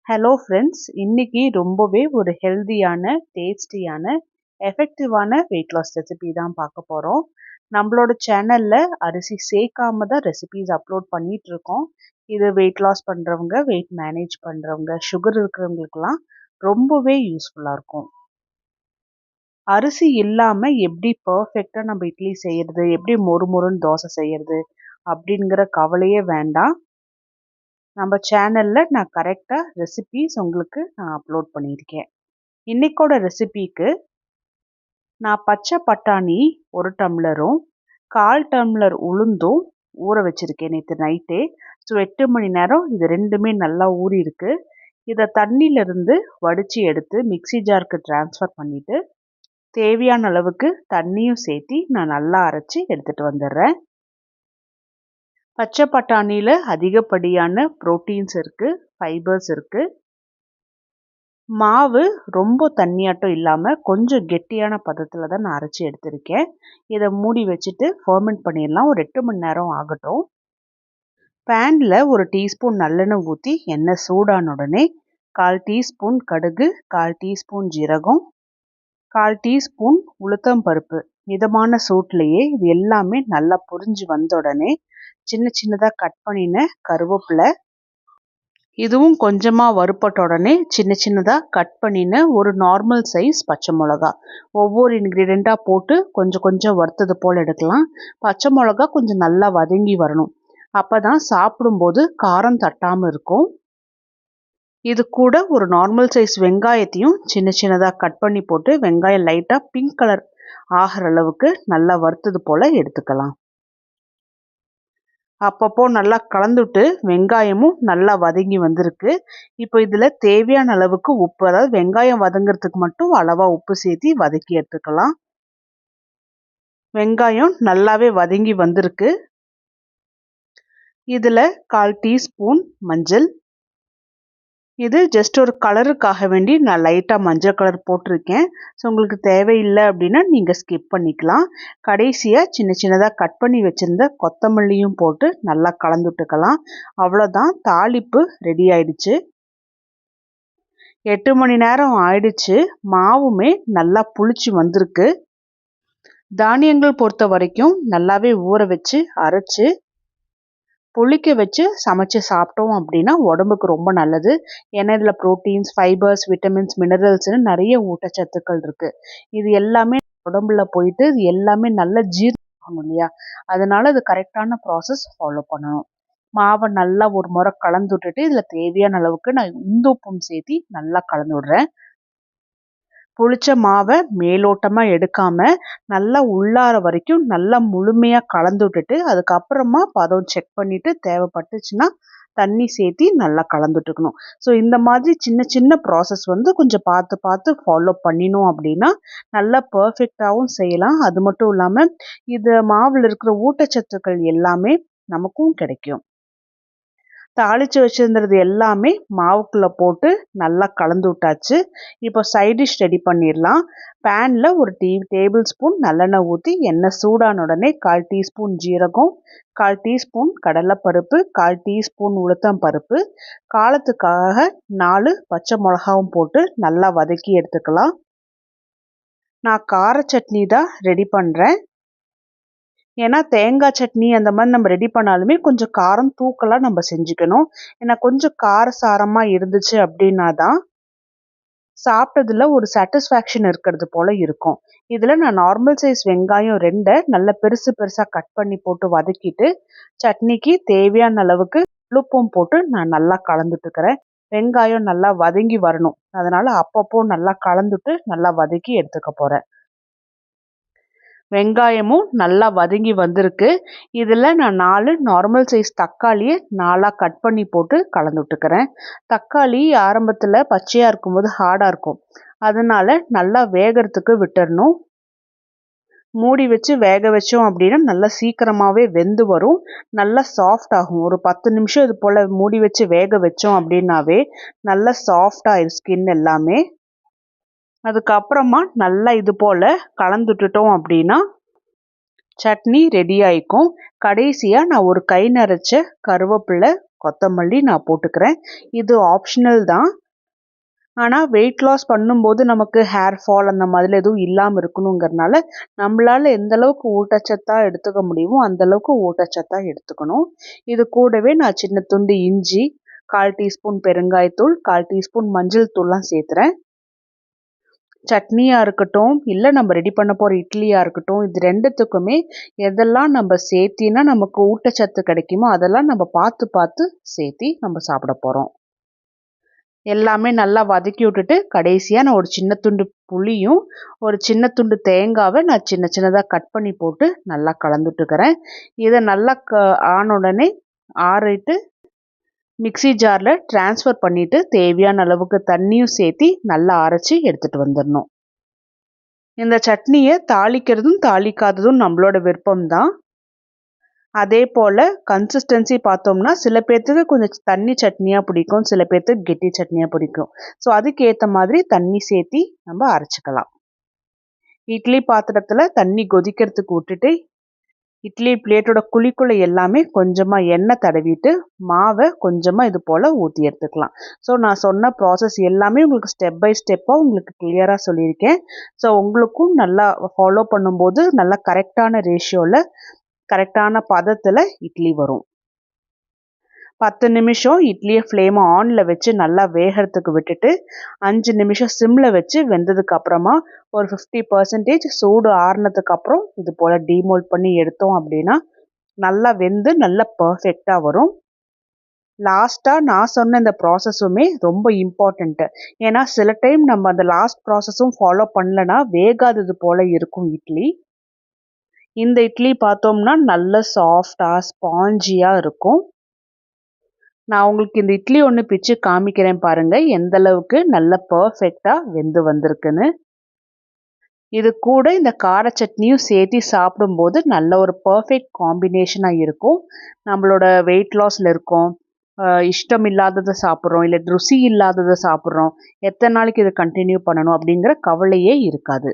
Hello friends, இன்னைக்கு ரொம்பவே ஒரு ஹெல்தியான, டேஸ்டியான, எஃபெக்டிவான வெயிட் லாஸ் ரெசிபி தான் பார்க்க போகிறோம். நம்மளோட சேனலில் அரிசி சேர்க்காம தான் ரெசிபிஸ் அப்லோட் பண்ணிட்டு இருக்கோம். இது வெயிட் லாஸ் பண்ணுறவங்க, வெயிட் மேனேஜ் பண்ணுறவங்க, சுகர் இருக்கிறவங்களுக்கெல்லாம் ரொம்பவே யூஸ்ஃபுல்லாக இருக்கும். அரிசி இல்லாமல் எப்படி பர்ஃபெக்டாக நம்ம இட்லி செய்கிறது, எப்படி மொறுமொறுன்னு தோசை செய்கிறது அப்படிங்கிற கவலையே வேண்டாம். நம்ம சேனலில் நான் கரெக்டாக ரெசிபீஸ் உங்களுக்கு நான் அப்லோட் பண்ணியிருக்கேன். இன்றைக்கோட ரெசிபிக்கு நான் பச்சை பட்டாணி 1 டம்ளரும் 1/4 டம்ளர் உளுந்தும் ஊற வச்சுருக்கேன் நேற்று நைட்டே. ஸோ 8 மணி நேரம் இது ரெண்டுமே நல்லா ஊறி இருக்கு. இதை தண்ணியிலிருந்து வடித்து எடுத்து மிக்ஸி ஜாருக்கு ட்ரான்ஸ்ஃபர் பண்ணிவிட்டு தேவையான அளவுக்கு தண்ணியும் சேர்த்தி நான் நல்லா அரைச்சி எடுத்துகிட்டு வந்துடுறேன். பச்சை பட்டாணியில் அதிகப்படியான ப்ரோட்டீன்ஸ் இருக்குது, ஃபைபர்ஸ் இருக்குது. மாவு ரொம்ப தண்ணியாட்டம் இல்லாமல் கொஞ்சம் கெட்டியான பதத்தில் தான் நான் அரைச்சி எடுத்திருக்கேன். இதை மூடி வச்சுட்டு ஃபர்மெண்ட் பண்ணிடலாம். ஒரு 8 மணி நேரம் ஆகட்டும். பேனில் 1 டீஸ்பூன் நல்லெண்ணெய் ஊற்றி எண்ணெய் சூடான உடனே 1/4 டீஸ்பூன் கடுகு, 1/4 டீஸ்பூன் ஜீரகம், 1/4 டீஸ்பூன் உளுத்தம் பருப்பு மிதமான சூட்லேயே இது எல்லாமே நல்லா பொரிஞ்சு வந்த உடனே சின்ன சின்னதாக கட் பண்ணின கருவேப்பிலை, இதுவும் கொஞ்சமாக வறுப்பட்ட உடனே சின்ன சின்னதாக கட் பண்ணின ஒரு நார்மல் சைஸ் பச்சை மிளகா, ஒவ்வொரு இன்க்ரீடியண்ட்டாக போட்டு கொஞ்சம் கொஞ்சம் வறுத்தது போல் எடுக்கலாம். பச்சை மிளகா கொஞ்சம் நல்லா வதங்கி வரணும், அப்போ தான் சாப்பிடும்போது காரம் தட்டாமல் இருக்கும். இது கூட ஒரு நார்மல் சைஸ் வெங்காயத்தையும் சின்ன சின்னதாக கட் பண்ணி போட்டு வெங்காயம் லைட்டாக பிங்க் கலர் ஆகிற அளவுக்கு நல்லா வறுத்தது போல் எடுத்துக்கலாம். அப்பப்போ நல்லா கலந்துட்டு வெங்காயமும் நல்லா வதங்கி வந்திருக்கு. இப்போ இதில் தேவையான அளவுக்கு உப்பு, அதாவது வெங்காயம் வதங்கிறதுக்கு மட்டும் அளவாக உப்பு சேர்த்தி வதக்கி எடுத்துக்கலாம். வெங்காயம் நல்லாவே வதங்கி வந்திருக்கு. இதில் 1/4 டீஸ்பூன் மஞ்சள், இது ஜஸ்ட் ஒரு கலருக்காக வேண்டி நான் லைட்டாக மஞ்சள் கலர் போட்டிருக்கேன். ஸோ உங்களுக்கு தேவையில்லை அப்படின்னா நீங்கள் ஸ்கிப் பண்ணிக்கலாம். கடைசியாக சின்ன சின்னதாக கட் பண்ணி வச்சுருந்த கொத்தமல்லியும் போட்டு நல்லா கலந்துட்டுக்கலாம். அவ்வளோதான், தாளிப்பு ரெடி ஆயிடுச்சு. 8 மணி நேரம் ஆயிடுச்சு. மாவுமே நல்லா புளிச்சு வந்திருக்கு. தானியங்கள் பொறுத்த வரைக்கும் நல்லாவே ஊற வச்சு அரைச்சி புளிக்க வச்சு சமைச்சு சாப்பிட்டோம் அப்படின்னா உடம்புக்கு ரொம்ப நல்லது. ஏன்னா இதில் ப்ரோட்டீன்ஸ், ஃபைபர்ஸ், விட்டமின்ஸ், மினரல்ஸ்னு நிறைய ஊட்டச்சத்துக்கள் இருக்குது. இது எல்லாமே உடம்புல போயிட்டு இது எல்லாமே நல்ல ஜீரணம் ஆகணும் இல்லையா, அதனால இது கரெக்டான ப்ராசஸ் ஃபாலோ பண்ணணும். மாவை நல்லா ஒரு முறை கலந்து விட்டுட்டு இதில் தேவையான அளவுக்கு நான் இந்துப்பும் சேர்த்தி நல்லா கலந்து விடுறேன். புளிச்ச மாவை மேலோட்டமாக எடுக்காமல் நல்லா உள்ளார வரைக்கும் நல்லா முழுமையாக கலந்து விட்டுட்டு அதுக்கப்புறமா பதம் செக் பண்ணிவிட்டு தேவைப்பட்டுச்சுன்னா தண்ணி சேர்த்தி நல்லா கலந்துட்டுருக்கணும். ஸோ இந்த மாதிரி சின்ன சின்ன ப்ராசஸ் கொஞ்சம் பார்த்து பார்த்து ஃபாலோ பண்ணினோம் அப்படின்னா நல்லா பர்ஃபெக்டாகவும் செய்யலாம். அது மட்டும் இல்லாமல் இது மாவில் இருக்கிற ஊட்டச்சத்துக்கள் எல்லாமே நமக்கும் கிடைக்கும். தாளித்து வச்சுருந்தது எல்லாமே மாவுக்குள்ளே போட்டு நல்லா கலந்து விட்டாச்சு. இப்போ சைட் டிஷ் ரெடி பண்ணிடலாம். பேனில் ஒரு டேபிள் ஸ்பூன் நல்லெண்ணெய் ஊற்றி எண்ணெய் சூடான உடனே 1/4 டீஸ்பூன் ஜீரகம், 1/4 டீஸ்பூன் கடலைப்பருப்பு, 1/4 டீஸ்பூன் உளுத்தம் பருப்பு, காரத்துக்காக 4 பச்சை மிளகாவும் போட்டு நல்லா வதக்கி எடுத்துக்கலாம். நான் கார சட்னி தான் ரெடி பண்ணுறேன். ஏன்னா தேங்காய் சட்னி அந்த மாதிரி நம்ம ரெடி பண்ணாலுமே கொஞ்சம் காரம் தூக்கலாக நம்ம செஞ்சுக்கணும். ஏன்னா கொஞ்சம் காரசாரமாக இருந்துச்சு அப்படின்னா தான் சாப்பிட்டதில் ஒரு சாட்டிஸ்ஃபேக்ஷன் இருக்கிறது போல் இருக்கும். இதில் நான் நார்மல் சைஸ் வெங்காயம் 2 நல்ல பெருசு பெருசாக கட் பண்ணி போட்டு வதக்கிட்டு சட்னிக்கு தேவையான அளவுக்கு உப்பும் போட்டு நான் நல்லா கலந்துட்டுக்கிறேன். வெங்காயம் நல்லா வதங்கி வரணும், அதனால் அப்பப்போ நல்லா கலந்துட்டு நல்லா வதக்கி எடுத்துக்க போகிறேன். வெங்காயமும் நல்லா வதங்கி வந்திருக்கு. இதில் நான் 4 நார்மல் சைஸ் தக்காளியை 4ஆக கட் பண்ணி போட்டு கலந்து விட்டுக்கிறேன். தக்காளி ஆரம்பத்தில் பச்சையாக இருக்கும்போது ஹார்டாக இருக்கும், அதனால் நல்லா வேகிறதுக்கு விட்டுறணும். மூடி வச்சு வேக வச்சோம் அப்படின்னா நல்லா சீக்கிரமாகவே வெந்து வரும், நல்லா சாஃப்ட் ஆகும். ஒரு 10 நிமிஷம் இது போல் மூடி வச்சு வேக வச்சோம் அப்படின்னாவே நல்லா சாஃப்டாக ஸ்கின் எல்லாமே. அதுக்கப்புறமா நல்லா இது போல் கலந்துட்டுட்டோம் அப்படின்னா சட்னி ரெடி ஆகிக்கும். கடைசியாக நான் ஒரு கை நிறைச்ச கருவேப்பிலை, கொத்தமல்லி நான் போட்டுக்கிறேன். இது ஆப்ஷனல் தான். ஆனால் வெயிட் லாஸ் பண்ணும்போது நமக்கு ஹேர் ஃபால் அந்த மாதிரி எதுவும் இல்லாமல் இருக்கணுங்கிறதுனால நம்மளால் எந்த அளவுக்கு ஊட்டச்சத்தாக எடுத்துக்க முடியுமோ அந்தளவுக்கு ஊட்டச்சத்தாக எடுத்துக்கணும். இது கூடவே நான் சின்ன துண்டு இஞ்சி, 1/4 டீஸ்பூன் பெருங்காயத்தூள், 1/4 டீஸ்பூன் மஞ்சள் தூள்லாம் சேர்த்துறேன். சட்னியாக இருக்கட்டும், இல்லை நம்ம ரெடி பண்ண போகிற இட்லியாக இருக்கட்டும், இது ரெண்டுத்துக்குமே எதெல்லாம் நம்ம சேர்த்தினா நமக்கு ஊட்டச்சத்து கிடைக்குமோ அதெல்லாம் நம்ம பார்த்து பார்த்து சேர்த்தி நம்ம சாப்பிட போகிறோம். எல்லாமே நல்லா வதக்கி விட்டுட்டு கடைசியாக நான் ஒரு சின்ன துண்டு புளியும் ஒரு சின்ன துண்டு தேங்காவை நான் சின்ன சின்னதாக கட் பண்ணி போட்டு நல்லா கலந்துட்டுக்கிறேன். இதை நல்லா ஆன உடனே ஆறிட்டு மிக்ஸி ஜாரில் ட்ரான்ஸ்ஃபர் பண்ணிவிட்டு தேவையான அளவுக்கு தண்ணியும் சேர்த்தி நல்லா அரைச்சி எடுத்துகிட்டு வந்துடணும். இந்த சட்னியை தாளிக்கிறதும் தாளிக்காததும் நம்மளோட விருப்பம்தான். அதே போல் கன்சிஸ்டன்சி பார்த்தோம்னா சில பேர்த்துக்கு கொஞ்சம் தண்ணி சட்னியாக பிடிக்கும், சில பேர்த்துக்கு கெட்டி சட்னியாக பிடிக்கும். ஸோ அதுக்கேற்ற மாதிரி தண்ணி சேர்த்தி நம்ம அரைச்சிக்கலாம். இட்லி பாத்திரத்தில் தண்ணி கொதிக்கிறதுக்கு விட்டுட்டு இட்லி பிளேட்டோட குழிக்குள்ளே எல்லாமே கொஞ்சமாக எண்ணெய் தடவிட்டு மாவை கொஞ்சமாக இது போல் ஊற்றி எடுத்துக்கலாம். ஸோ நான் சொன்ன ப்ராசஸ் எல்லாமே உங்களுக்கு ஸ்டெப் பை ஸ்டெப்பாக உங்களுக்கு கிளியராக சொல்லியிருக்கேன். ஸோ உங்களுக்கும் நல்லா ஃபாலோ பண்ணும்போது நல்லா கரெக்டான ரேஷியோவில் கரெக்டான பதத்தில் இட்லி வரும். 10 நிமிஷம் இட்லியை ஃப்ளேமை ஆனில் வச்சு நல்லா வேகிறதுக்கு விட்டுட்டு 5 நிமிஷம் சிம்மில் வச்சு வெந்ததுக்கு அப்புறமா ஒரு 50% சூடு ஆறுனதுக்கு அப்புறம் இது போல் டீமோல்ட் பண்ணி எடுத்தோம் அப்படின்னா நல்லா வெந்து நல்லா பர்ஃபெக்டாக வரும். லாஸ்ட்டாக நான் சொன்ன இந்த ப்ராசஸுமே ரொம்ப இம்பார்ட்டண்ட்டு. ஏன்னா சில டைம் நம்ம அந்த லாஸ்ட் ப்ராசஸும் ஃபாலோ பண்ணலன்னா வேகாதது போல் இருக்கும் இட்லி. இந்த இட்லி பார்த்தோம்னா நல்ல சாஃப்டாக ஸ்பாஞ்சியாக இருக்கும். நான் உங்களுக்கு இந்த இட்லி ஒன்று பிச்சு காமிக்கிறேன் பாருங்கள், எந்த அளவுக்கு நல்ல பர்ஃபெக்டாக வெந்து வந்திருக்குன்னு. இது கூட இந்த கார சட்னியும் சேர்த்து சாப்பிடும்போது நல்ல ஒரு பர்ஃபெக்ட் காம்பினேஷனாக இருக்கும். நம்மளோட வெயிட் லாஸில் இருக்கோம், இஷ்டம் இல்லாததை சாப்பிட்றோம், இல்லை ருசி இல்லாததை சாப்பிட்றோம், எத்தனை நாளைக்கு இதை கண்டினியூ பண்ணணும் அப்படிங்கிற கவலையே இருக்காது.